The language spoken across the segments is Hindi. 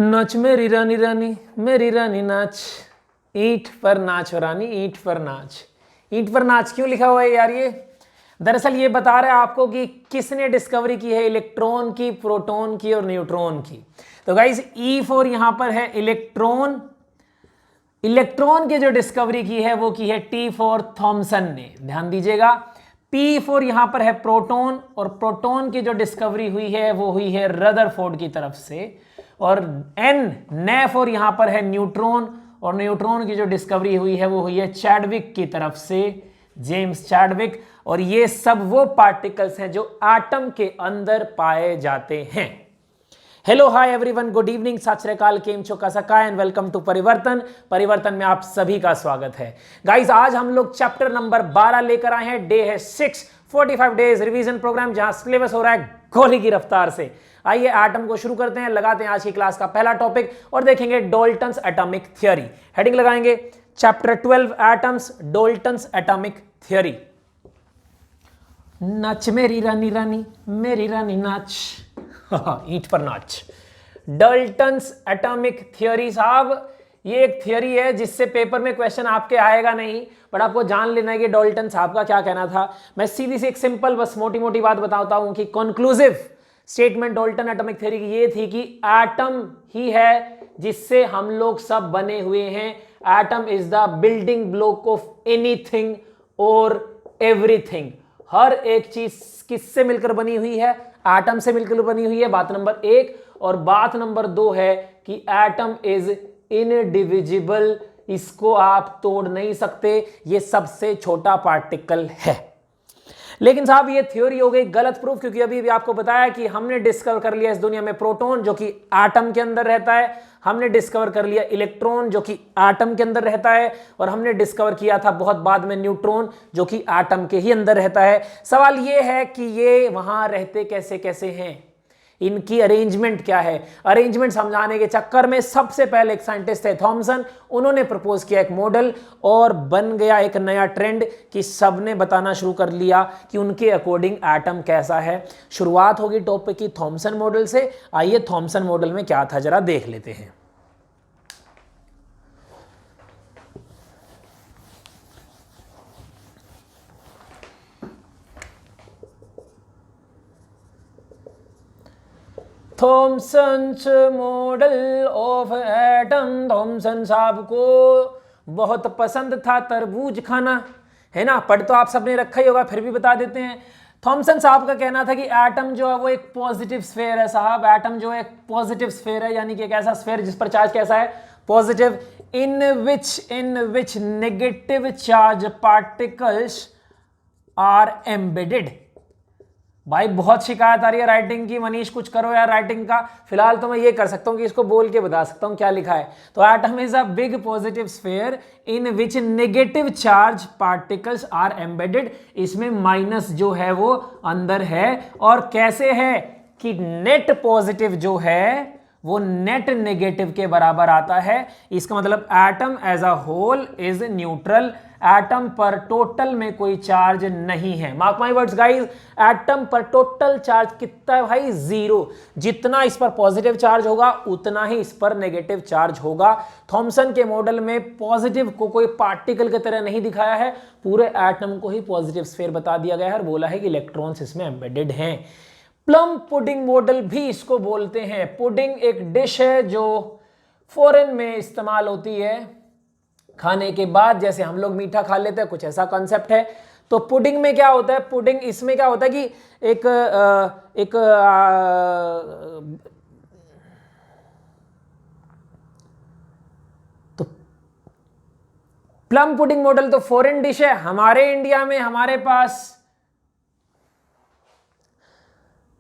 नाच मेरी रानी रानी मेरी रानी नाच, ईंट पर नाच रानी ईंट पर नाच। ईंट पर नाच क्यों लिखा हुआ है यार? ये दरअसल ये बता रहा है आपको कि किसने डिस्कवरी की है इलेक्ट्रॉन की, प्रोटॉन की और न्यूट्रॉन की। तो गाइस E4 यहां पर है इलेक्ट्रॉन। इलेक्ट्रॉन की जो डिस्कवरी की है वो की है T4 थॉमसन ने, ध्यान दीजिएगा। P4 यहां पर है प्रोटॉन, और प्रोटॉन की जो डिस्कवरी हुई है वो हुई है रदरफोर्ड की तरफ से। और N4 यहां पर है न्यूट्रॉन, और न्यूट्रॉन की जो डिस्कवरी हुई है वो हुई है चैडविक की तरफ से, जेम्स चैडविक। और ये सब वो पार्टिकल्स हैं जो एटम के अंदर पाए जाते हैं। Hello hi everyone, good evening, सत श्री अकाल, केम छो, कैसा का एंड वेलकम टू परिवर्तन। परिवर्तन में आप सभी का स्वागत है। गाइस आज हम लोग चैप्टर नंबर 12 लेकर आए हैं। डे है 6, 45 डेज रिवीजन प्रोग्राम, जहां सिलेबस हो रहा है गोली की रफ्तार से। आइए एटम को शुरू करते हैं, लगाते हैं आज की क्लास का पहला टॉपिक और देखेंगे डाल्टन्स एटॉमिक थ्योरी। हेडिंग लगाएंगे chapter 12 atoms, Dalton's atomic theory. नाच मेरी रानी रानी मेरी रानी नाच, ईंट पर नाच। डाल्टन्स एटॉमिक थ्योरी साहब, ये एक थ्योरी है जिससे पेपर में क्वेश्चन आपके आएगा नहीं, बट आपको जान लेना है कि डाल्टन साहब का क्या कहना था। मैं सीधी सी एक सिंपल बस मोटी मोटी बात बताता हूं कि conclusive statement Dalton atomic theory की ये थी कि एटम ही है जिससे हम लोग सब बने हुए हैं। Atom is the building block of anything और एवरीथिंग। हर एक चीज किससे मिलकर बनी हुई है? एटम से मिलकर बनी हुई है, बात नंबर 1। और बात नंबर 2 है कि एटम इज इनडिविजिबल, इसको आप तोड़ नहीं सकते, ये सबसे छोटा पार्टिकल है। लेकिन साहब ये थ्योरी हो गई गलत प्रूफ, क्योंकि अभी भी आपको बताया कि हमने डिस्कवर कर लिया इस दुनिया में प्रोटॉन जो कि एटम के अंदर रहता है, हमने डिस्कवर कर लिया इलेक्ट्रॉन जो कि एटम के अंदर रहता है, और हमने डिस्कवर किया था बहुत बाद में न्यूट्रॉन जो कि एटम के ही अंदर रहता है। सवाल ये है कि ये वहां रहते कैसे कैसे हैं, इनकी अरेंजमेंट क्या है। अरेंजमेंट समझाने के चक्कर में सबसे पहले एक साइंटिस्ट थे थॉमसन, उन्होंने प्रपोज किया एक मॉडल और बन गया एक नया ट्रेंड कि सबने बताना शुरू कर लिया कि उनके अकॉर्डिंग एटम कैसा है। शुरुआत होगी टॉपिक की थॉमसन मॉडल से। आइए थॉमसन मॉडल में क्या था जरा देख लेते हैं। Thomson's model of atom. Thomson साहब को बहुत पसंद था तरबूज खाना, है ना? पढ़ तो आप सबने रखा ही होगा, फिर भी बता देते हैं। थॉमसन साहब का कहना था कि एटम जो है वो एक पॉजिटिव स्फीयर है साहब। एटम जो है एक पॉजिटिव स्फीयर है, यानी कि एक ऐसा स्फीयर जिस पर चार्ज कैसा है? Positive. In which negative charge particles are embedded. भाई बहुत शिकायत आ रही है राइटिंग की, मनीष कुछ करो यार राइटिंग का। फिलहाल तो मैं ये कर सकता हूं कि इसको बोल के बता सकता हूं क्या लिखा है। तो atom is a big positive sphere in which negative charge particles are embedded. इसमें माइनस जो है वो अंदर है, और कैसे है कि नेट पॉजिटिव जो है वो नेट नेगेटिव के बराबर आता है। इसका मतलब atom as a whole is neutral. Atom पर टोटल में कोई चार्ज नहीं है। Mark my words guys, atom पर टोटल चार्ज कितना है भाई? 0। जितना इस पर पॉजिटिव चार्ज होगा उतना ही इस पर नेगेटिव चार्ज होगा। थॉमसन के मॉडल में पॉजिटिव को कोई पार्टिकल की तरह नहीं दिखाया है, पूरे एटम को ही पॉजिटिव स्फीयर बता दिया गया है और बोला है कि इलेक्ट्रॉन्स इसमें एम्बेडेड हैं। प्लम पुडिंग मॉडल भी इसको बोलते हैं। पुडिंग एक डिश है जो फॉरेन में इस्तेमाल होती है खाने के बाद, जैसे हम लोग मीठा खा लेते हैं, कुछ ऐसा कॉन्सेप्ट है। तो पुडिंग में क्या होता है? पुडिंग इसमें क्या होता है कि एक तो प्लम पुडिंग मॉडल तो फॉरेन डिश है। हमारे इंडिया में हमारे पास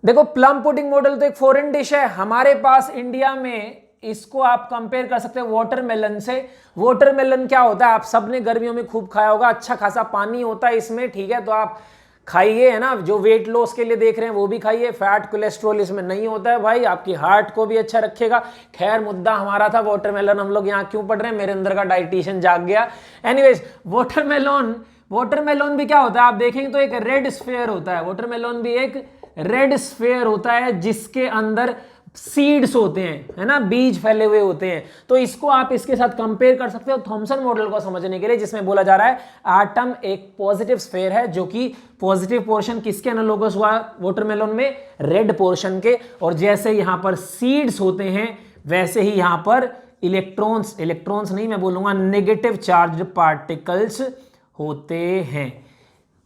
देखो, प्लम पुडिंग मॉडल तो एक फॉरेन डिश है। हमारे पास इंडिया में इसको आप कंपेयर कर सकते हैं वाटरमेलन से। वाटरमेलन क्या होता है? आप सबने गर्मियों में खूब खाया होगा, अच्छा खासा पानी होता है इसमें, ठीक है? तो आप खाइए, है ना? जो वेट लॉस के लिए देख रहे हैं वो भी खाइए। फैट कोलेस्ट्रॉल इसमें नहीं होता है भाई, आपकी हार्ट को भी अच्छा रखेगा। खैर मुद्दा हमारा था वाटरमेलन, हम लोग यहाँ क्यों पढ़ रहे हैं? मेरे अंदर का डाइटिशियन जाग गया। एनीवेज, वाटरमेलन भी क्या होता है आप देखेंगे तो एक रेड स्फीयर होता है। वाटरमेलन भी एक रेड स्फीयर होता है जिसके अंदर सीड्स होते हैं, है ना, बीज फैले हुए होते हैं। तो इसको आप इसके साथ कंपेयर कर सकते हो थॉमसन मॉडल को समझने के लिए, जिसमें बोला जा रहा है एटम एक पॉजिटिव स्फीयर है, जो कि पॉजिटिव पोर्शन किसके एनालोगस हुआ वाटरमेलन में, रेड पोर्शन के। और जैसे यहां पर सीड्स होते हैं वैसे ही यहां पर इलेक्ट्रॉन्स नहीं, मैं बोलूंगा नेगेटिव चार्ज पार्टिकल्स होते हैं।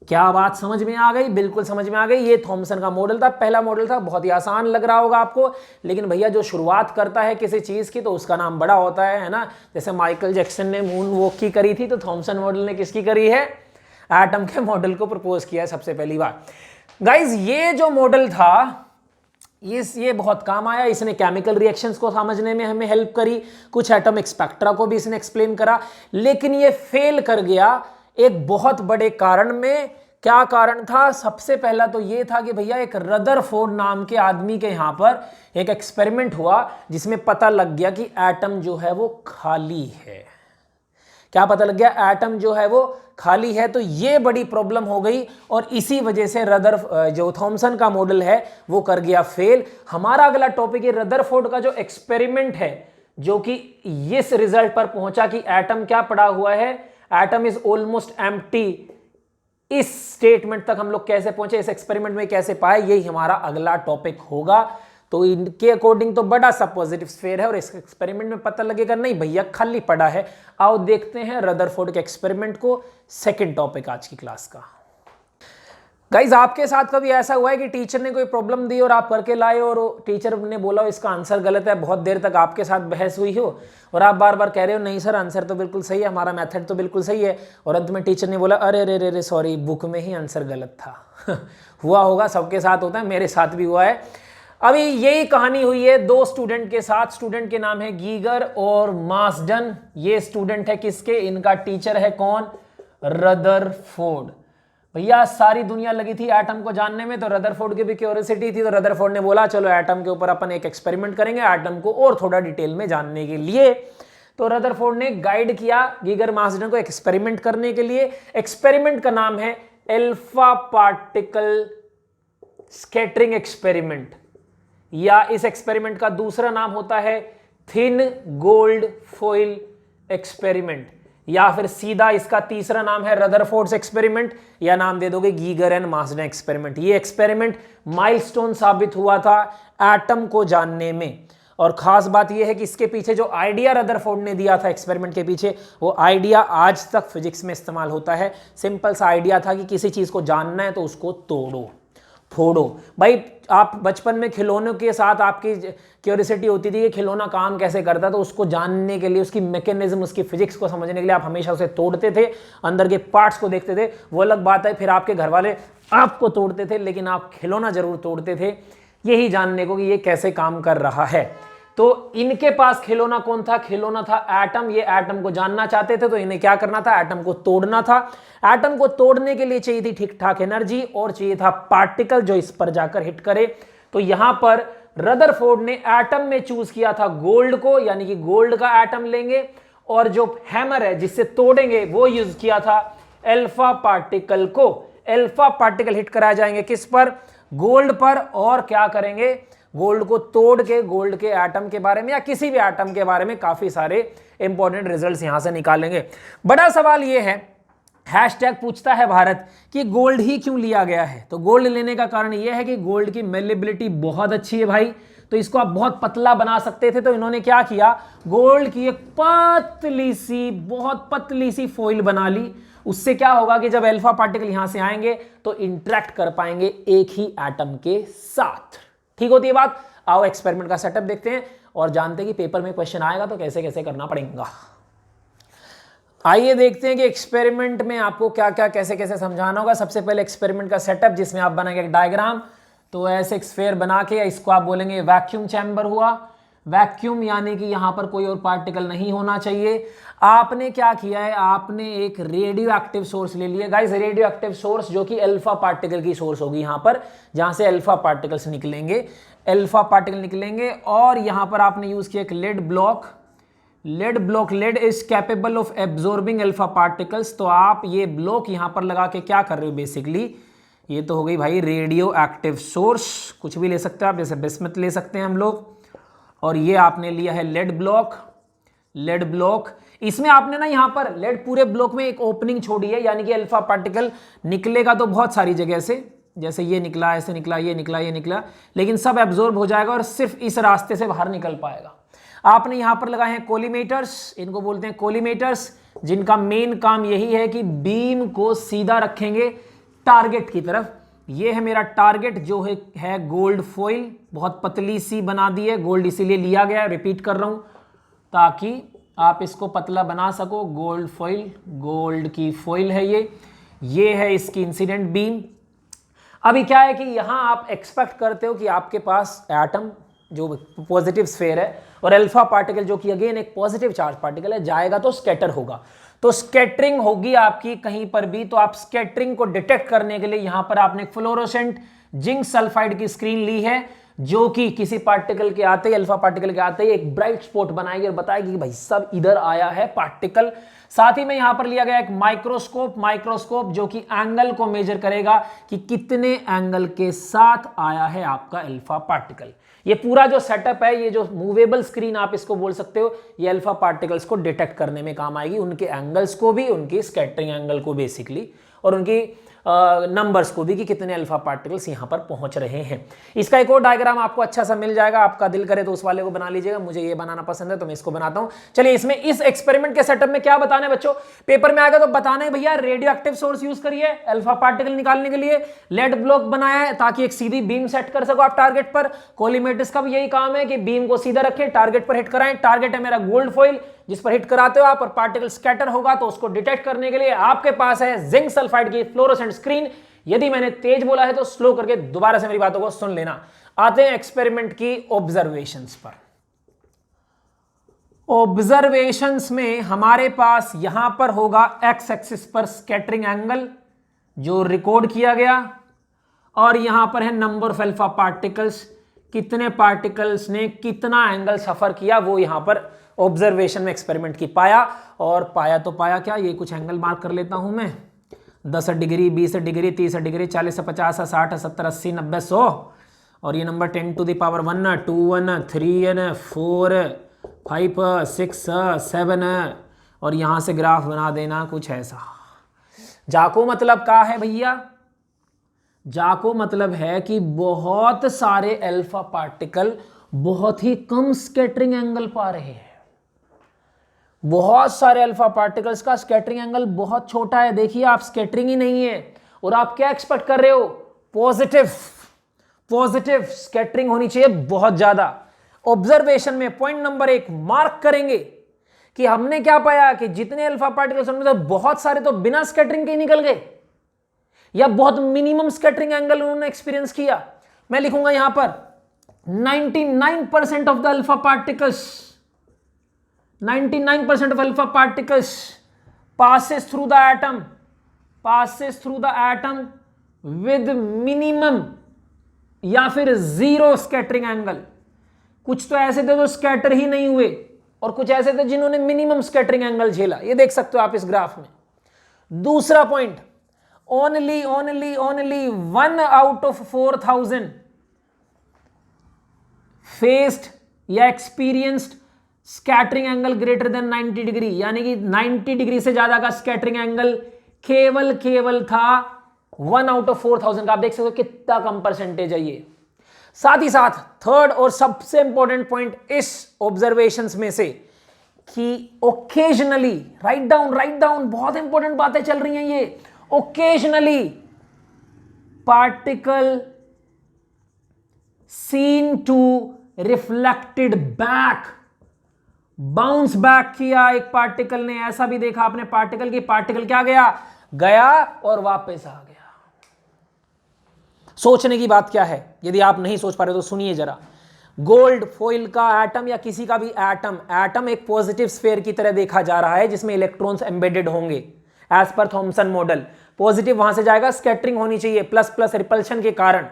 क्या बात समझ में आ गई? बिल्कुल समझ में आ गई। ये थॉमसन का मॉडल था, पहला मॉडल था, बहुत ही आसान लग रहा होगा आपको, लेकिन भैया जो शुरुआत करता है किसी चीज की तो उसका नाम बड़ा होता है ना। जैसे माइकल जैक्सन ने मून वॉक की करी थी, तो थॉमसन मॉडल ने किसकी करी है? एटम के मॉडल को प्रपोज किया है सबसे पहली बार। गाइज ये जो मॉडल था ये बहुत काम आया, इसने केमिकल रिएक्शंस को समझने में हमें हेल्प करी, कुछ एटॉमिक स्पेक्ट्रा को भी इसने एक्सप्लेन करा, लेकिन ये फेल कर गया एक बहुत बड़े कारण में। क्या कारण था? सबसे पहला तो ये था कि भैया एक रदरफोर्ड नाम के आदमी के यहां पर एक एक्सपेरिमेंट हुआ जिसमें पता लग गया कि एटम जो है वो खाली है। क्या पता लग गया? एटम जो है वो खाली है। तो ये बड़ी प्रॉब्लम हो गई और इसी वजह से जो थॉमसन का मॉडल है वो कर गया फेल। हमारा अगला टॉपिक है रदरफोर्ड का जो एक्सपेरिमेंट है, जो कि इस रिजल्ट पर पहुंचा कि एटम क्या पड़ा हुआ है, एटम इज ऑलमोस्ट एम्प्टी। इस स्टेटमेंट तक हम लोग कैसे पहुंचे, इस एक्सपेरिमेंट में कैसे पाए, यही हमारा अगला टॉपिक होगा। तो इनके अकॉर्डिंग तो बड़ा सा पॉजिटिव स्फीयर है और इस एक्सपेरिमेंट में पता लगेगा नहीं भैया खाली पड़ा है। आओ देखते हैं रदरफोर्ड के एक्सपेरिमेंट को, सेकंड टॉपिक आज की क्लास का। गाइज आपके साथ कभी ऐसा हुआ है कि टीचर ने कोई प्रॉब्लम दी और आप करके लाए और टीचर ने बोला इसका आंसर गलत है, बहुत देर तक आपके साथ बहस हुई हो और आप बार बार कह रहे हो नहीं सर आंसर तो बिल्कुल सही है, हमारा मेथड तो बिल्कुल सही है, और अंत में टीचर ने बोला अरे रे रे रे सॉरी बुक में ही आंसर गलत था। हुआ होगा, सबके साथ होता है, मेरे साथ भी हुआ है। अभी यही कहानी हुई है दो स्टूडेंट के साथ। स्टूडेंट के नाम है गीगर और मार्सडन। ये स्टूडेंट है किसके? इनका टीचर है कौन? रदरफोर्ड। भैया सारी दुनिया लगी थी एटम को जानने में, तो रदरफोर्ड की भी क्यूरियोसिटी थी, तो रदरफोर्ड ने बोला चलो एटम के ऊपर अपन एक एक्सपेरिमेंट करेंगे एटम को और थोड़ा डिटेल में जानने के लिए। तो रदरफोर्ड ने गाइड किया गीगर मार्सडन को एक्सपेरिमेंट करने के लिए। एक्सपेरिमेंट का नाम है अल्फा पार्टिकल स्कैटरिंग एक्सपेरिमेंट, या इस एक्सपेरिमेंट का दूसरा नाम होता है थिन गोल्ड फॉइल एक्सपेरिमेंट, या फिर सीधा इसका तीसरा नाम है रदरफोर्ड्स एक्सपेरिमेंट, या नाम दे दोगे गीगर एंड मार्सडन एक्सपेरिमेंट। ये एक्सपेरिमेंट माइलस्टोन साबित हुआ था एटम को जानने में। और खास बात यह है कि इसके पीछे जो आइडिया रदरफोर्ड ने दिया था एक्सपेरिमेंट के पीछे, वो आइडिया आज तक फिजिक्स में इस्तेमाल होता है। सिंपल सा आइडिया था कि किसी चीज को जानना है तो उसको तोड़ो फोड़ो। भाई आप बचपन में खिलौनों के साथ आपकी क्यूरियोसिटी होती थी कि खिलौना काम कैसे करता, तो उसको जानने के लिए, उसकी मैकेनिज्म, उसकी फिजिक्स को समझने के लिए आप हमेशा उसे तोड़ते थे, अंदर के पार्ट्स को देखते थे। वो अलग बात है फिर आपके घर वाले आपको तोड़ते थे, लेकिन आप खिलौना जरूर तोड़ते थे, यही जानने को कि ये कैसे काम कर रहा है। तो इनके पास खिलौना कौन था? खिलौना था एटम। ये एटम को जानना चाहते थे, तो इन्हें क्या करना था? एटम को तोड़ना था। एटम को तोड़ने के लिए चाहिए थी ठीक ठाक एनर्जी और चाहिए था पार्टिकल जो इस पर जाकर हिट करे। तो यहां पर रदरफोर्ड ने एटम में चूज किया था गोल्ड को, यानी कि गोल्ड का एटम लेंगे, और जो हैमर है जिससे तोड़ेंगे वो यूज किया था अल्फा पार्टिकल को। अल्फा पार्टिकल हिट कराए जाएंगे किस पर? गोल्ड पर। और क्या करेंगे? गोल्ड को तोड़ के गोल्ड के एटम के बारे में या किसी भी एटम के बारे में काफी सारे इंपॉर्टेंट रिजल्ट्स यहां से निकालेंगे। बड़ा सवाल यह है, हैशटैग पूछता है भारत कि गोल्ड ही क्यों लिया गया है? तो गोल्ड लेने का कारण यह है कि गोल्ड की मेलेबिलिटी बहुत अच्छी है भाई, तो इसको आप बहुत पतला बना सकते थे। तो इन्होंने क्या किया? गोल्ड की एक पतली सी, बहुत पतली सी फॉइल बना ली। उससे क्या होगा कि जब अल्फा पार्टिकल यहां से आएंगे तो इंटरेक्ट कर पाएंगे एक ही एटम के साथ। ठीक होती है बात? आओ एक्सपेरिमेंट का सेटअप देखते हैं और जानते हैं कि पेपर में क्वेश्चन आएगा तो कैसे कैसे करना पड़ेगा। आइए देखते हैं कि एक्सपेरिमेंट में आपको क्या क्या कैसे कैसे समझाना होगा। सबसे पहले एक्सपेरिमेंट का सेटअप, जिसमें आप बनाएंगे एक डायग्राम। तो ऐसे एक स्फीयर बना के इसको आप बोलेंगे वैक्यूम चैम्बर हुआ। वैक्यूम यानी कि यहां पर कोई और पार्टिकल नहीं होना चाहिए। आपने क्या किया है? आपने एक रेडियो एक्टिव सोर्स ले लिया गाइस, रेडियो एक्टिव सोर्स जो कि अल्फा पार्टिकल की सोर्स होगी यहां पर, जहां से अल्फा पार्टिकल्स निकलेंगे, अल्फा पार्टिकल निकलेंगे। और यहां पर आपने यूज किया एक lead block. Lead is capable of absorbing alpha particles. तो आप ये ब्लॉक यहां पर लगा के क्या कर रहे हो? बेसिकली ये तो हो गई भाई रेडियो एक्टिव सोर्स, कुछ भी ले सकते हो आप, जैसे बिस्मथ ले सकते हैं हम लोग। और ये आपने लिया है लेड ब्लॉक। लेड ब्लॉक, इसमें आपने ना यहां पर लेड पूरे ब्लॉक में एक ओपनिंग छोड़ी है, यानी कि अल्फा पार्टिकल निकलेगा तो बहुत सारी जगह से, जैसे ये निकला, ऐसे निकला, ये निकला, ये निकला, लेकिन सब एब्जॉर्ब हो जाएगा और सिर्फ इस रास्ते से बाहर निकल पाएगा। आपने यहां पर लगाए हैं कोलिमेटर्स, इनको बोलते हैं कोलिमेटर्स, जिनका मेन काम यही है कि बीम को सीधा रखेंगे टारगेट की तरफ। ये है मेरा टारगेट जो है गोल्ड फॉइल, बहुत पतली सी बना दी है, गोल्ड इसीलिए लिया गया है, रिपीट कर रहा हूं ताकि आप इसको पतला बना सको। गोल्ड फॉइल, गोल्ड की फॉइल है ये है इसकी इंसिडेंट बीम। अभी क्या है कि यहां आप एक्सपेक्ट करते हो कि आपके पास एटम जो पॉजिटिव स्फेयर है और अल्फा पार्टिकल जो कि अगेन एक पॉजिटिव चार्ज पार्टिकल है, जाएगा तो स्कैटर होगा, तो स्कैटरिंग होगी आपकी कहीं पर भी। तो आप स्कैटरिंग को डिटेक्ट करने के लिए यहां पर आपने फ्लोरोसेंट जिंक सल्फाइड की स्क्रीन ली है, जो कि किसी पार्टिकल के आते ही, अल्फा पार्टिकल के आते ही एक ब्राइट स्पॉट बनाएगी और बताएगी कि भाई सब इधर आया है पार्टिकल। साथ ही में यहां पर लिया गया एक माइक्रोस्कोप जो कि एंगल को मेजर करेगा कि कितने एंगल के साथ आया है आपका अल्फा पार्टिकल। ये पूरा जो सेटअप है, ये जो मूवेबल स्क्रीन आप इसको बोल सकते हो, ये अल्फा पार्टिकल्स को डिटेक्ट करने में काम आएगी, उनके एंगल्स को भी, उनकी स्कैटरिंग एंगल को बेसिकली, और उनकी नंबर्स को भी कि कितने अल्फा पार्टिकल्स यहां पर पहुंच रहे हैं। इसका एक और डायग्राम आपको अच्छा सा मिल जाएगा, आपका दिल करे तो उस वाले को बना लीजिएगा, मुझे ये बनाना पसंद है तो मैं इसको बनाता हूं। चलिए, इसमें इस एक्सपेरिमेंट के सेटअप में क्या बताना है बच्चों, पेपर में आएगा तो बताना है भैया रेडियो एक्टिव सोर्स यूज करिए अल्फा पार्टिकल निकालने के लिए, लेड ब्लॉक बनाया है ताकि एक सीधी बीम सेट कर सको आप टारगेट पर। कोलिमेटर्स का भी यही काम है कि बीम को सीधा रखें, टारगेट पर हिट कराएं। टारगेट है मेरा गोल्ड फॉइल, जिस पर हिट कराते हो आप और पार्टिकल स्कैटर होगा, तो उसको डिटेक्ट करने के लिए आपके पास है जिंक सल्फाइड की फ्लोरोसेंट स्क्रीन। यदि मैंने तेज बोला है तो स्लो करके दोबारा से मेरी बातों को सुन लेना। आते हैं एक्सपेरिमेंट की ऑब्जर्वेशंस पर। ऑब्जर्वेशंस में हमारे पास यहां पर होगा एक्स एक्सिस पर स्कैटरिंग एंगल जो रिकॉर्ड किया गया, और यहां पर है नंबर ऑफ अल्फा पार्टिकल्स, कितने पार्टिकल्स ने कितना एंगल सफर किया, वो यहां पर ऑब्जर्वेशन में एक्सपेरिमेंट की पाया। और पाया तो पाया क्या, ये कुछ एंगल मार्क कर लेता हूं मैं, 10 डिग्री, 20 डिग्री, 30 डिग्री, 40 से 50, 60, 70, 80, 90, 100, और ये नंबर 10 टू द पावर 1, 2, 3, 4, 5, 6, 7, और यहां से ग्राफ बना देना कुछ ऐसा। जाको मतलब क्या है भैया, जाको मतलब है कि बहुत सारे अल्फा पार्टिकल बहुत ही कम स्कैटरिंग एंगल पा रहे हैं। बहुत सारे अल्फा पार्टिकल्स का स्कैटरिंग एंगल बहुत छोटा है। देखिए, आप स्कैटरिंग ही नहीं है और आप क्या एक्सपेक्ट कर रहे हो, पॉजिटिव स्कैटरिंग होनी चाहिए बहुत ज्यादा। ऑब्जर्वेशन में पॉइंट नंबर 1 मार्क करेंगे कि हमने क्या पाया कि जितने अल्फा पार्टिकल्स उनमें तो बहुत सारे तो बिना स्कैटरिंग के निकल गए, या बहुत मिनिमम स्कैटरिंग एंगल उन्होंने एक्सपीरियंस किया। मैं लिखूंगा यहां पर 99% of the alpha particles, 99% of alpha particles passes through the atom with minimum या फिर जीरो स्कैटरिंग एंगल। कुछ तो ऐसे थे जो स्कैटर ही नहीं हुए और कुछ ऐसे थे जिन्होंने मिनिमम स्कैटरिंग एंगल झेला। ये देख सकते हो आप इस ग्राफ में। दूसरा point, only 1 out of 4000 faced या experienced scattering angle greater than 90 degree, यानी कि 90 डिग्री से ज्यादा का स्कैटरिंग एंगल केवल था 1 आउट ऑफ 4000 का। आप देख सकते हो कितना कम परसेंटेज है ये। साथ ही साथ थर्ड और सबसे इंपॉर्टेंट पॉइंट इस ऑब्जर्वेशंस में से कि ओकेजनली, राइट डाउन, बहुत इंपॉर्टेंट बातें चल रही हैं ये। Occasionally particle seen to reflected back, bounce back किया एक पार्टिकल ने। ऐसा भी देखा आपने पार्टिकल की, पार्टिकल क्या गया और वापस आ गया। सोचने की बात क्या है, यदि आप नहीं सोच पा रहे तो सुनिए जरा। गोल्ड फॉइल का एटम या किसी का भी एटम एक पॉजिटिव स्फीयर की तरह देखा जा रहा है जिसमें इलेक्ट्रॉन्स एम्बेडेड होंगे as per Thomson model. Positive वहां से जाएगा, स्कैटरिंग होनी चाहिए प्लस प्लस रिपल्शन के कारण।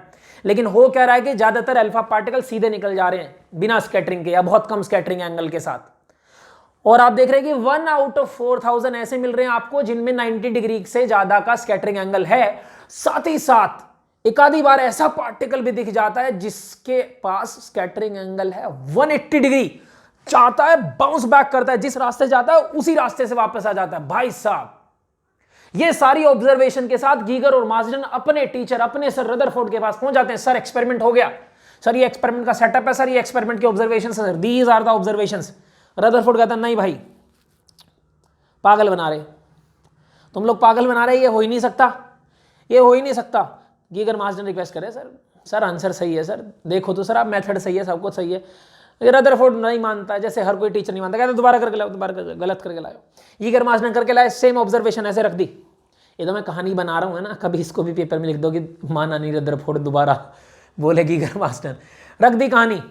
लेकिन हो क्या रहा है कि ज्यादातर अल्फा पार्टिकल सीधे निकल जा रहे हैं बिना स्कैटरिंग के या बहुत कम स्कैटरिंग एंगल के साथ। और आप देख रहे हैं कि 1 आउट ऑफ 4000 ऐसे मिल रहे हैं आपको जिनमें 90 डिग्री से ज्यादा का स्कैटरिंग एंगल है। साथ ही साथ एक आधी बार ऐसा पार्टिकल भी दिख जाता है जिसके पास स्कैटरिंग एंगल है 180 डिग्री, चाहता है बाउंस बैक करता है, जिस रास्ते जाता है उसी रास्ते से वापस आ जाता है। भाई साहब, ये सारी ऑब्जर्वेशन के साथ गीगर और मार्सडन अपने टीचर, अपने सर रदरफोर्ड के पास पहुंच जाते हैं। सर एक्सपेरिमेंट हो गया, सर ये एक्सपेरिमेंट का सेटअप है, सर ये एक्सपेरिमेंट के observation, sir these are the observations. Rutherford कहता नहीं भाई, पागल बना रहे तुम लोग, पागल बना रहे, ये हो ही नहीं सकता, ये हो ही नहीं सकता। गीगर मार्सडन रिक्वेस्ट करे, सर आंसर सही है, सर देखो तो सर, आप मेथड सही है, सब कुछ सही है। रदरफोर्ड नहीं मानता, जैसे हर कोई टीचर नहीं मानता, कहते दोबारा करके लाओ, दोबारा करके, गलत करके लाओ। गीगर मार्सडन करके लाए, सेम ऑब्जर्वेशन ऐसे रख दी। ये तो मैं कहानी बना रहा हूँ, है ना, कभी इसको भी पेपर में लिख दो कि माना नहीं रदरफोर्ड, दोबारा बोले गीगर मार्सडन, रख दी कहानी।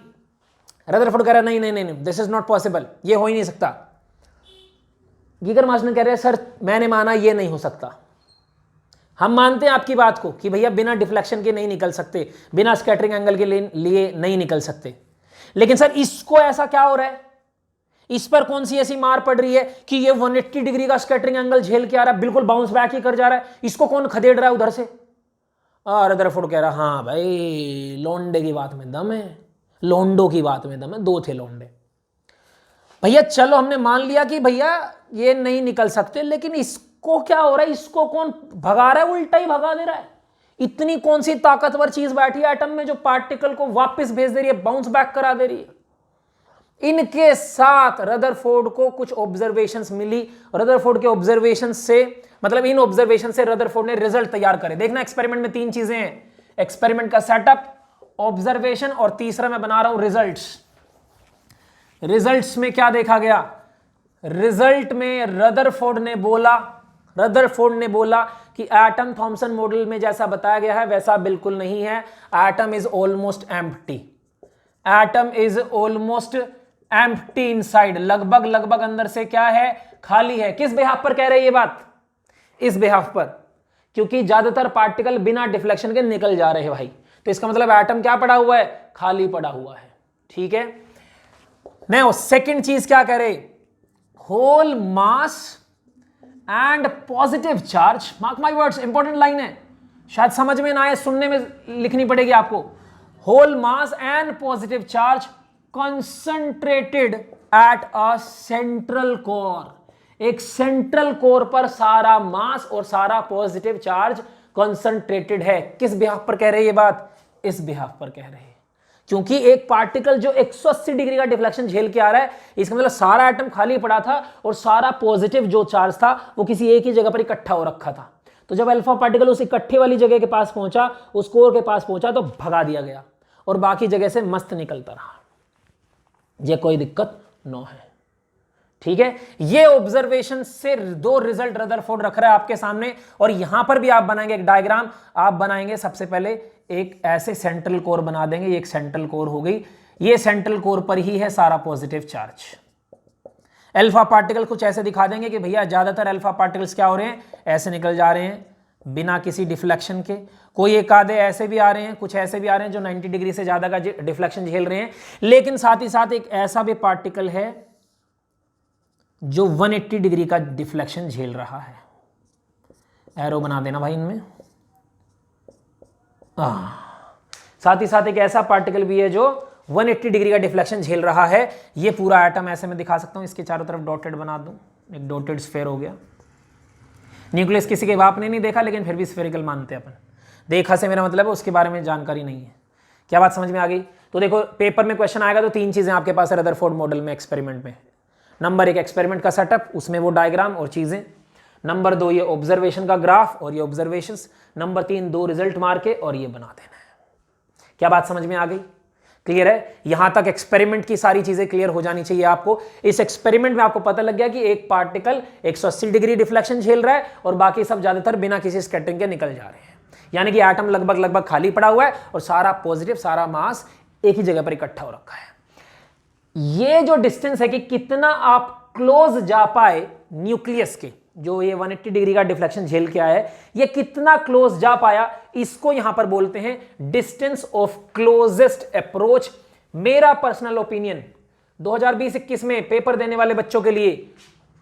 रदरफोर्ड कह रहा नहीं नहीं नहीं, दिस इज नॉट पॉसिबल, ये हो ही नहीं सकता। गीगर मार्सडन कह रहे हैं सर मैंने माना ये नहीं हो सकता, हम मानते हैं आपकी बात को कि भैया बिना डिफ्लेक्शन के नहीं निकल सकते, बिना स्कैटरिंग एंगल के लिए नहीं निकल सकते, लेकिन सर इसको ऐसा क्या हो रहा है, इस पर कौन सी ऐसी मार पड़ रही है कि ये 180 डिग्री का स्कैटरिंग एंगल झेल के आ रहा है, बिल्कुल बाउंस बैक ही कर जा रहा है, इसको कौन खदेड़ रहा है उधर से। रदरफोर्ड कह रहा हाँ भाई, लोंडे की बात में दम है, लोंडो की बात में दम है, दो थे लोंडे। भैया चलो हमने मान लिया कि भैया ये नहीं निकल सकते, लेकिन इसको क्या हो रहा है, इसको कौन भगा रहा है, उल्टा ही भगा दे रहा है। इतनी कौन सी ताकतवर चीज बैठी है एटम में जो पार्टिकल को वापस भेज दे रही है, बाउंस बैक करा दे रही है। इनके साथ रदरफोर्ड को कुछ ऑब्जर्वेशंस मिली, रदरफोर्ड के ऑब्जर्वेशन से, मतलब इन ऑब्जर्वेशन से रदरफोर्ड ने रिजल्ट तैयार करे। देखना एक्सपेरिमेंट में तीन चीजें हैं, एक्सपेरिमेंट का सेटअप, ऑब्जर्वेशन और तीसरा मैं बना रहा हूं रिजल्ट्स। रिजल्ट्स में क्या देखा गया, रिजल्ट में रदरफोर्ड ने बोला कि एटम थॉमसन मॉडल में जैसा बताया गया है वैसा बिल्कुल नहीं है, atom is almost empty, atom is almost empty inside, लगभग अंदर से क्या है, खाली है। किस बिहाफ पर कह रहे हैं ये बात, इस बिहाफ पर, क्योंकि ज्यादातर पार्टिकल बिना डिफ्लेक्शन के निकल जा रहे हैं भाई, तो इसका मतलब एटम क्या पड़ा हुआ है, खाली पड़ा हुआ है। ठीक है, नहीं सेकंड चीज क्या कह रहे, whole mass and positive charge, mark my words, important line है, शायद समझ में ना आए, सुनने में लिखनी पड़ेगी आपको। Whole mass and positive charge concentrated at a central core, एक सेंट्रल कोर पर सारा मास और सारा पॉजिटिव चार्ज कंसंट्रेटेड है। किस बिहाफ पर कह रहे हैं ये बात, इस बिहाफ पर कह रहे हैं, क्योंकि एक पार्टिकल जो 180 डिग्री का डिफ्लेक्शन झेल के आ रहा है, इसका मतलब सारा एटम खाली पड़ा था और सारा पॉजिटिव जो चार्ज था वो किसी एक ही जगह पर इकट्ठा हो रखा था। तो जब अल्फा पार्टिकल उस इकट्ठे वाली जगह के पास पहुंचा, उस कोर के पास पहुंचा, तो भगा दिया गया और बाकी जगह से मस्त निकलता रहा, ये कोई दिक्कत न है। ठीक है, ये ऑब्जर्वेशन से दो रिजल्ट रदरफोर्ड रख रहा है आपके सामने, और यहां पर भी आप बनाएंगे एक डायग्राम, आप बनाएंगे सबसे पहले एक ऐसे सेंट्रल कोर बना देंगे, ये एक सेंट्रल कोर हो गई, ये सेंट्रल कोर पर ही है सारा पॉजिटिव चार्ज। अल्फा पार्टिकल कुछ ऐसे दिखा देंगे कि भैया ज्यादातर अल्फा पार्टिकल्स क्या हो रहे हैं, ऐसे निकल जा रहे हैं बिना किसी डिफ्लेक्शन के, कोई एक आधे ऐसे भी आ रहे हैं, कुछ ऐसे भी आ रहे हैं जो 90 डिग्री से ज्यादा का डिफ्लेक्शन झेल रहे हैं, लेकिन साथ ही साथ एक ऐसा भी पार्टिकल है जो 180 डिग्री का डिफ्लेक्शन झेल रहा है। एरो बना देना भाई इनमें। साथ ही साथ एक ऐसा पार्टिकल भी है जो 180 डिग्री का डिफ्लेक्शन झेल रहा है। ये पूरा एटम ऐसे मैं दिखा सकता हूं, इसके चारों तरफ डॉटेड बना दूं, एक डॉटेड स्फेयर हो गया। न्यूक्लियस किसी के बाप ने नहीं देखा, लेकिन फिर भी स्फेरिकल मानते हैं अपन। देखा से मेरा मतलब है उसके बारे में जानकारी नहीं है। क्या बात समझ में आ गई? तो देखो पेपर में क्वेश्चन आएगा तो तीन चीजें आपके पास है रदरफोर्ड मॉडल में एक्सपेरिमेंट में। नंबर एक एक्सपेरिमेंट का सेटअप, उसमें वो डायग्राम और चीजें। नंबर दो ये ऑब्जर्वेशन का ग्राफ और ये ऑब्जर्वेशंस। नंबर तीन दो रिजल्ट मार के और ये बना देना है। क्या बात समझ में आ गई? क्लियर है? यहां तक एक्सपेरिमेंट की सारी चीजें क्लियर हो जानी चाहिए आपको। इस एक्सपेरिमेंट में आपको पता लग गया कि एक पार्टिकल 180 डिग्री डिफ्लेक्शन झेल रहा है और बाकी सब ज्यादातर बिना किसी स्कैटरिंग के निकल जा रहे हैं, यानी कि एटम लगभग खाली पड़ा हुआ है और सारा पॉजिटिव सारा मास एक ही जगह पर इकट्ठा हो रखा है। ये जो डिस्टेंस है कि कितना आप क्लोज जा पाए न्यूक्लियस के, जो ये 180 डिग्री का डिफ्लेक्शन झेल के आया है, ये कितना क्लोज जा पाया, इसको यहां पर बोलते हैं डिस्टेंस ऑफ क्लोजेस्ट अप्रोच। मेरा पर्सनल ओपिनियन 2020-21 में पेपर देने वाले बच्चों के लिए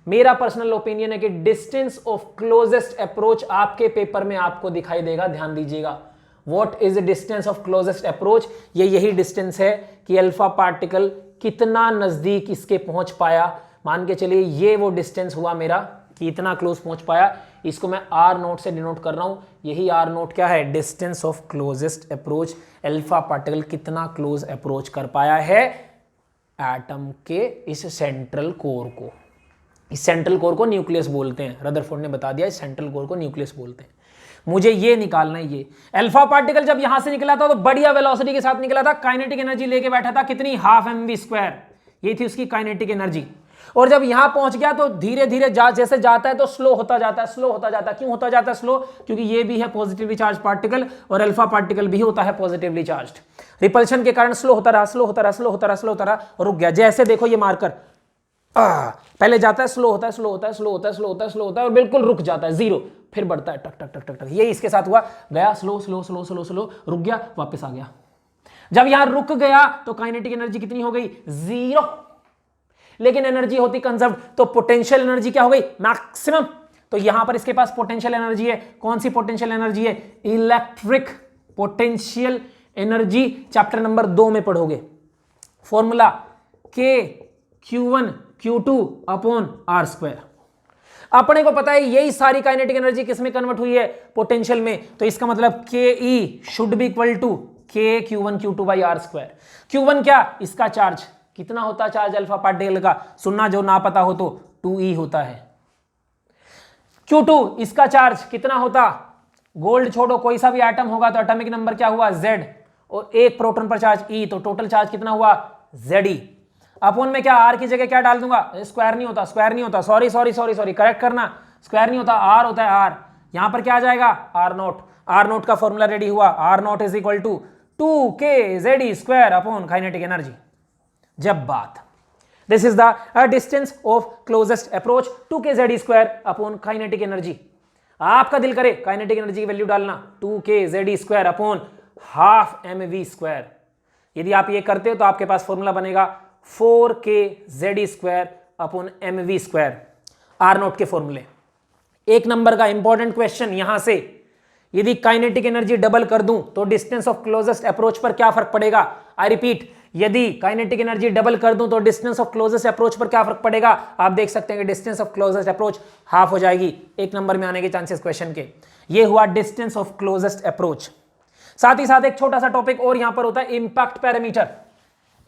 मेरा पर्सनल ओपिनियन है कि डिस्टेंस ऑफ क्लोजेस्ट अप्रोच आपके पेपर में आपको दिखाई देगा, ध्यान दीजिएगा। What is the distance of closest approach, ये यही डिस्टेंस है कि अल्फा पार्टिकल कितना नजदीक इसके पहुंच पाया। मान के चलिए ये वो डिस्टेंस हुआ मेरा कि इतना क्लोज पहुंच पाया, इसको मैं आर नोट से डिनोट कर रहा हूं। यही आर नोट क्या है, distance of closest approach, alpha particle कितना क्लोज अप्रोच कर पाया है एटम के इस सेंट्रल कोर को। इस सेंट्रल कोर को न्यूक्लियस बोलते हैं, रदरफोर्ड ने बता दिया, इस सेंट्रल कोर को न्यूक्लियस बोलते हैं। मुझे ये निकालना है, ये अल्फा पार्टिकल जब यहां से निकला था तो बढ़िया वेलोसिटी के साथ निकला था, काइनेटिक एनर्जी लेके बैठा था कितनी, हाफ mv², ये थी उसकी काइनेटिक एनर्जी। और जब यहां पहुंच गया तो धीरे धीरे जैसे जाता है तो स्लो होता जाता है, स्लो होता जाता है। क्यों होता जाता है स्लो, क्योंकि ये भी है पॉजिटिवली चार्ज पार्टिकल और अल्फा पार्टिकल भी होता है पॉजिटिवली चार्ज। रिपल्शन के कारण स्लो होता रहा, स्लो होता रहा, स्लो होता रहा, स्लो होता रहा और रुक गया। जैसे देखो ये मार्कर पहले जाता है, स्लो होता है, स्लो होता है, स्लो होता है, स्लो होता है, स्लो होता है और बिल्कुल रुक जाता है, जीरो, फिर बढ़ता है टक टक टक टक टक। ये इसके साथ हुआ, गया slow slow slow slow slow, रुक गया, वापस आ गया। जब यहां रुक गया तो काइनेटिक एनर्जी कितनी हो गई, 0, लेकिन एनर्जी होती कंजर्व, तो पोटेंशियल एनर्जी क्या हो गई, मैक्सिमम। तो यहां पर इसके पास पोटेंशियल एनर्जी है, कौन सी पोटेंशियल एनर्जी है, electric potential energy. Chapter number 2 में पढ़ोगे formula K(Q1 Q2 upon R²। अपने को पता है यही सारी काइनेटिक एनर्जी किस में कन्वर्ट हुई है, पोटेंशियल में। तो इसका मतलब KE should be equal to K(Q1 Q2 by R²। Q1 क्या, इसका चार्ज कितना होता है, चार्ज अल्फा पार्टिकल का, सुनना जो ना पता हो तो 2E होता है। Q2 इसका चार्ज कितना होता, गोल्ड छोड़ो कोई सा भी एटम होगा तो एटॉमिक नंबर क्या हुआ, Z, और एक प्रोटॉन पर चार्ज E, तो टोटल चार्ज कितना हुआ, Ze। अपोन में क्या, R की जगह क्या डाल दूंगा, स्क्वायर नहीं होता, स्क्वायर नहीं होता, sorry sorry sorry sorry, correct करना, स्क्वायर नहीं होता, R होता है R। यहां पर क्या आ जाएगा, R नोट का फॉर्मूला रेडी हुआ, R naught is equal to 2kZe² upon kinetic energy. जब बात, this is the distance of closest approach, 2kZe² upon kinetic energy. आपका दिल करे काइनेटिक एनर्जी की वैल्यू डालना, 2kZe² अपॉन हाफ mv²। यदि आप ये करते हो तो आपके पास फॉर्मूला बनेगा 4kZe² upon mv², are note के फॉर्मूले। एक नंबर का इंपॉर्टेंट क्वेश्चन यहां से, यदि काइनेटिक एनर्जी डबल कर दूं तो डिस्टेंस ऑफ क्लोजेस्ट अप्रोच पर क्या फर्क पड़ेगा। आई रिपीट, यदि काइनेटिक एनर्जी डबल कर दूं तो डिस्टेंस ऑफ क्लोजेस्ट अप्रोच पर क्या फर्क पड़ेगा। आप देख सकते हैं कि distance of closest approach half हो जाएगी, एक नंबर में आने के चांसेस क्वेश्चन के। ये हुआ डिस्टेंस ऑफ क्लोजेस्ट अप्रोच। साथ ही साथ एक छोटा सा टॉपिक और यहां पर होता है, इंपैक्ट पैरामीटर।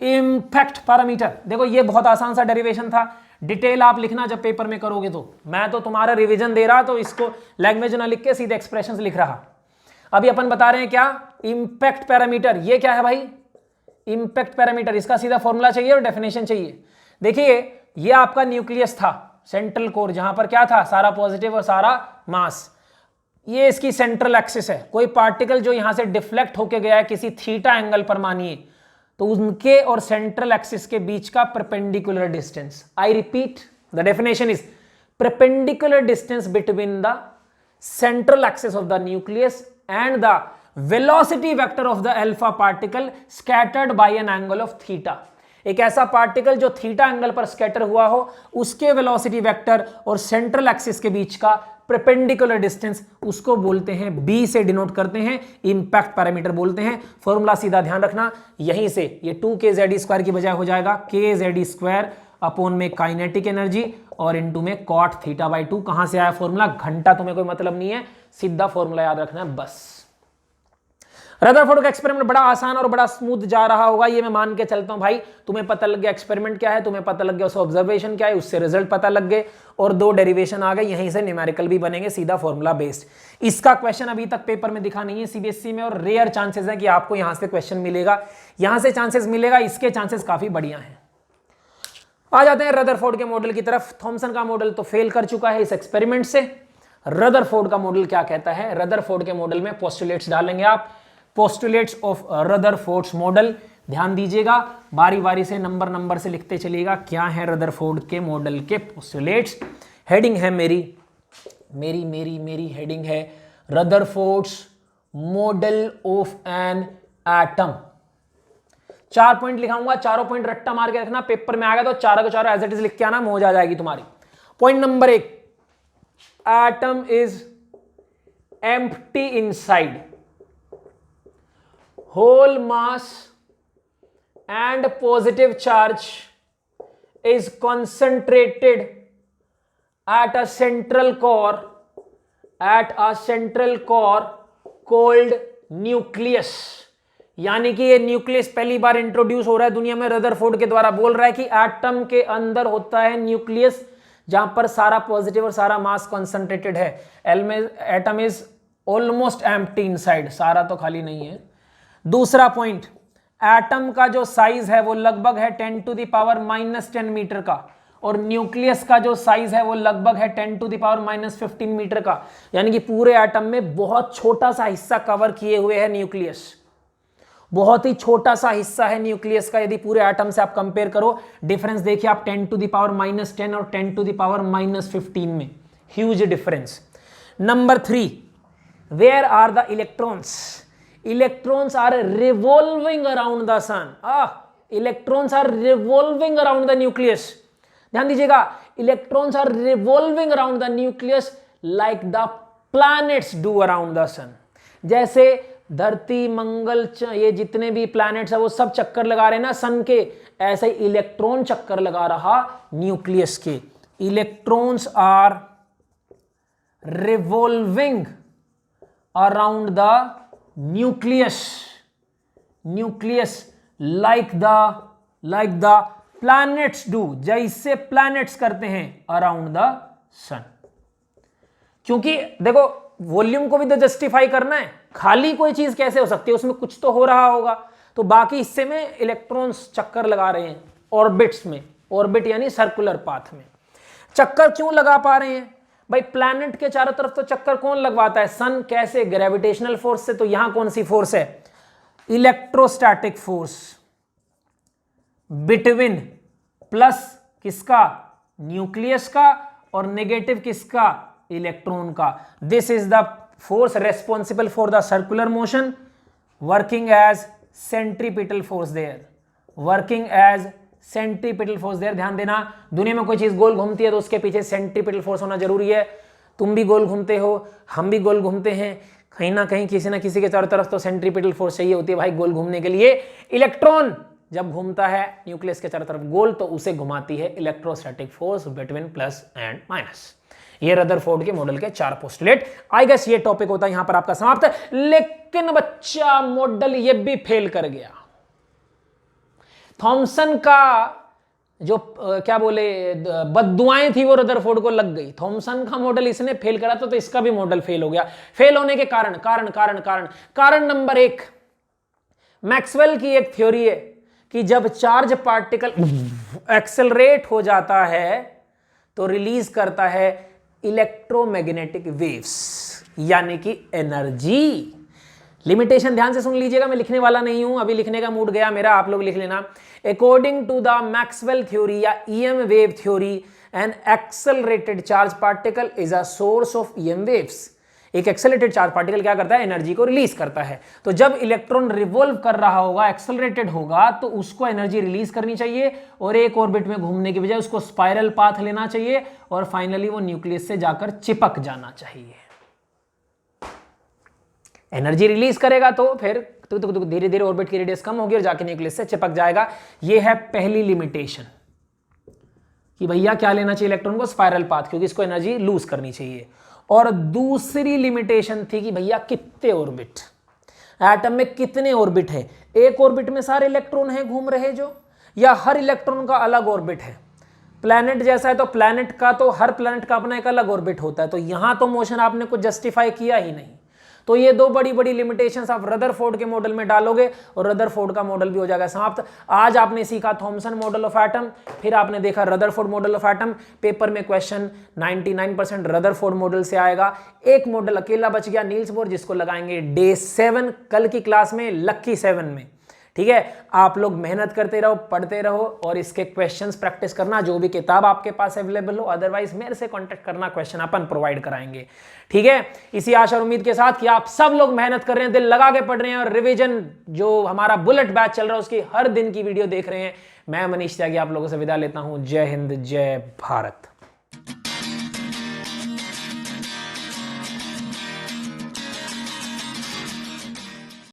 इंपैक्ट पैरामीटर, देखो ये बहुत आसान सा डेरिवेशन था, डिटेल आप लिखना जब पेपर में करोगे तो। मैं तो तुम्हारा रिवीजन दे रहा तो इसको लैंग्वेज ना लिख के सीधे एक्सप्रेशंस लिख रहा। अभी अपन बता रहे हैं क्या, इंपैक्ट पैरामीटर। ये क्या है भाई, इंपैक्ट पैरामीटर, इसका सीधा फॉर्मूला चाहिए और डेफिनेशन चाहिए। देखिए ये आपका न्यूक्लियस था, सेंट्रल कोर, जहां पर क्या था, सारा पॉजिटिव और सारा मास। ये इसकी सेंट्रल एक्सिस है। कोई पार्टिकल जो यहां से डिफ्लेक्ट होके गया है किसी थीटा एंगल पर मानिए, तो उनके और सेंट्रल एक्सिस के बीच का perpendicular distance, I repeat the definition is perpendicular distance between the central axis of the nucleus and the velocity vector of the alpha particle scattered by an angle of theta. एक ऐसा पार्टिकल जो थीटा एंगल पर स्कैटर हुआ हो, उसके वेलोसिटी वेक्टर और सेंट्रल एक्सिस के बीच का परपेंडिकुलर डिस्टेंस, उसको बोलते हैं, B से डिनोट करते हैं, इंपैक्ट पैरामीटर बोलते हैं। फॉर्मूला सीधा ध्यान रखना, यहीं से ये 2kZe² की बजाय हो जाएगा kZe² अपॉन में काइनेटिक एनर्जी और इनटू में cot θ/2। कहां से आया फॉर्मूला, घंटा तुम्हें कोई मतलब नहीं है, सीधा फॉर्मूला याद रखना है बस। रदरफोर्ड का एक्सपेरिमेंट बड़ा आसान और बड़ा स्मूथ जा रहा होगा, ये मैं मान के चलता हूं भाई। तुम्हें पता लग गया एक्सपेरिमेंट क्या है, तुम्हें पता लग गया उसका ऑब्जर्वेशन क्या है, उससे रिजल्ट पता लग गए और 2 डेरिवेशन आ गए, यहीं से न्यूमेरिकल भी बनेंगे, सीधा फॉर्मूला बेस्ड। इसका क्वेश्चन अभी तक पेपर में दिखा नहीं है सीबीएसई में, और रेयर चांसेस है कि आपको यहां से क्वेश्चन मिलेगा, यहां से चांसेस मिलेगा, इसके चांसेस काफी बढ़िया हैं। आ जाते हैं रदरफोर्ड के मॉडल की तरफ। थॉमसन का मॉडल तो फेल कर चुका है इस एक्सपेरिमेंट से। रदरफोर्ड का मॉडल क्या कहता है, रदरफोर्ड के मॉडल में पोस्टुलेट्स डालेंगे आप, पोस्टुलेट्स ऑफ रदरफोर्ड्स मॉडल। ध्यान दीजिएगा, बारी बारी से नंबर से लिखते चलिएगा क्या है रदरफोर्ड के मॉडल के पोस्टुलेट्स। हेडिंग है मेरी हेडिंग है Rutherford's model of an atom. 4 point लिखाऊंगा, चारों पॉइंट रट्टा मार के रखना, पेपर में आ गया तो चारों के चारों एज इट इज लिख के आना, मौज आ जाएगी तुम्हारी। Point number 1, atom is empty inside. whole mass and positive charge is concentrated at a central core called nucleus। यानी कि ये न्यूक्लियस पहली बार इंट्रोड्यूस हो रहा है दुनिया में, रदरफोर्ड के द्वारा बोल रहा है कि एटम के अंदर होता है न्यूक्लियस, जहां पर सारा पॉजिटिव और सारा मास कंसंट्रेटेड है। Atom is almost empty inside, सारा तो खाली नहीं है। दूसरा पॉइंट, एटम का जो साइज है वो लगभग है 10⁻⁻10 मीटर का, और न्यूक्लियस का जो साइज है वो लगभग है 10⁻⁻15 मीटर का। यानी कि पूरे एटम में बहुत छोटा सा हिस्सा कवर किए हुए है न्यूक्लियस, बहुत ही छोटा सा हिस्सा है न्यूक्लियस का। यदि पूरे एटम से आप कंपेयर करो, डिफरेंस देखिए आप 10⁻⁻10 और 10⁻⁻15 में, huge difference. Number 3, where are the electrons? Electrons are revolving around the sun. Electrons are revolving around the nucleus. ध्यान दीजिएगा, electrons are revolving around the nucleus like the planets do around the sun. जैसे धरती, मंगल, ये जितने भी प्लैनेट्स है वो सब चक्कर लगा रहे हैं ना सन के, ऐसे ही इलेक्ट्रॉन चक्कर लगा रहा न्यूक्लियस के। Electrons are revolving around the nucleus like the planets do, जैसे प्लैनेट्स करते हैं अराउंड द सन। क्योंकि देखो वॉल्यूम को भी तो जस्टिफाई करना है, खाली कोई चीज कैसे हो सकती है, उसमें कुछ तो हो रहा होगा। तो बाकी हिस्से में इलेक्ट्रॉन्स चक्कर लगा रहे हैं ऑर्बिट्स में, ऑर्बिट यानी सर्कुलर पाथ में। चक्कर क्यों लगा पा रहे हैं भाई? प्लैनेट के चारों तरफ तो चक्कर कौन लगवाता है? सन। कैसे? ग्रेविटेशनल फोर्स से। तो यहां कौन सी फोर्स है? इलेक्ट्रोस्टैटिक फोर्स बिटवीन प्लस किसका? न्यूक्लियस का, और नेगेटिव किसका? इलेक्ट्रॉन का। This is the force responsible for the circular motion, working as centripetal force there, working as centripetal force there. ध्यान देना, दुनिया में कोई चीज गोल घूमती है तो उसके पीछे सेंट्रीपिटल फोर्स होना जरूरी है। तुम भी गोल घूमते हो, हम भी गोल घूमते हैं, कहीं ना कहीं किसी ना किसी के चारों तरफ तो सेंट्रीपिटल फोर्स चाहिए होती है भाई गोल घूमने के लिए। इलेक्ट्रॉन जब घूमता है न्यूक्लियस के चारों तरफ गोल, तो उसे घुमाती है electrostatic force between plus and minus. ये रदरफोर्ड के मॉडल के 4 पोस्टुलेट। आई गेस ये टॉपिक होता है यहां पर आपका समाप्त। लेकिन बच्चा मॉडल ये भी फेल कर गया। थॉमसन का जो क्या बोले बद्दुआएं थी वो रदरफोर्ड को लग गई। थॉमसन का मॉडल इसने फेल करा तो इसका भी मॉडल फेल हो गया। फेल होने के कारण नंबर 1, मैक्सवेल की एक थ्योरी है कि जब चार्ज पार्टिकल एक्सेलरेट हो जाता है तो रिलीज करता है इलेक्ट्रोमैग्नेटिक वेव्स, यानी कि एनर्जी। लिमिटेशन ध्यान से सुन लीजिएगा, मैं लिखने वाला नहीं हूं, अभी लिखने का मूड गया मेरा, आप लोग लिख लेना। According to the Maxwell theory या EM wave theory, an accelerated charge particle is a source of EM waves. एक एक्सेलरेटेड चार्ज पार्टिकल क्या करता है? एनर्जी को रिलीज करता है। तो जब इलेक्ट्रॉन रिवॉल्व कर रहा होगा, एक्सेलरेटेड होगा, तो उसको एनर्जी रिलीज करनी चाहिए और एक ऑर्बिट में घूमने की बजाय उसको स्पाइरल पाथ लेना चाहिए और फाइनली वो न्यूक्लियस से जाकर चिपक जाना चाहिए। एनर्जी रिलीज करेगा तो फिर धीरे धीरे ऑर्बिट की रेडियस कम होगी और जाके न्यूक्लियस से चिपक जाएगा। ये है पहली लिमिटेशन कि भैया क्या लेना चाहिए इलेक्ट्रॉन को? स्पाइरल पाथ, क्योंकि इसको एनर्जी लूज करनी चाहिए। और दूसरी लिमिटेशन थी कि भैया कितने ऑर्बिट, एटम में कितने ऑर्बिट है? एक ऑर्बिट में सारे इलेक्ट्रॉन हैं घूम रहे जो, या हर इलेक्ट्रॉन का अलग ऑर्बिट है? प्लैनेट जैसा है तो प्लैनेट का तो हर प्लैनेट का अपना एक अलग ऑर्बिट होता है, तो यहां तो मोशन आपने कुछ जस्टिफाई किया ही नहीं। तो ये 2 बड़ी बड़ी लिमिटेशंस आप रदरफोर्ड के मॉडल में डालोगे और रदरफोर्ड का मॉडल भी हो जाएगा समाप्त। आज आपने सीखा थॉमसन मॉडल ऑफ एटम, फिर आपने देखा Rutherford model of atom. Paper में क्वेश्चन 99% रदरफोर्ड मॉडल से आएगा। एक मॉडल अकेला बच गया, नील्स बोर, जिसको लगाएंगे डे 7 कल की क्लास में, लक्की 7 में। ठीक है, आप लोग मेहनत करते रहो, पढ़ते रहो और इसके क्वेश्चंस प्रैक्टिस करना, जो भी किताब आपके पास अवेलेबल हो। अदरवाइज मेरे से कांटेक्ट करना, क्वेश्चन अपन प्रोवाइड कराएंगे। ठीक है, इसी आशा और उम्मीद के साथ कि आप सब लोग मेहनत कर रहे हैं, दिल लगा के पढ़ रहे हैं और रिवीजन जो हमारा बुलेट बैच चल रहा है उसकी हर दिन की वीडियो देख रहे हैं। मैं मनीष त्यागी आप लोगों से विदा लेता हूं। जय हिंद, जय भारत।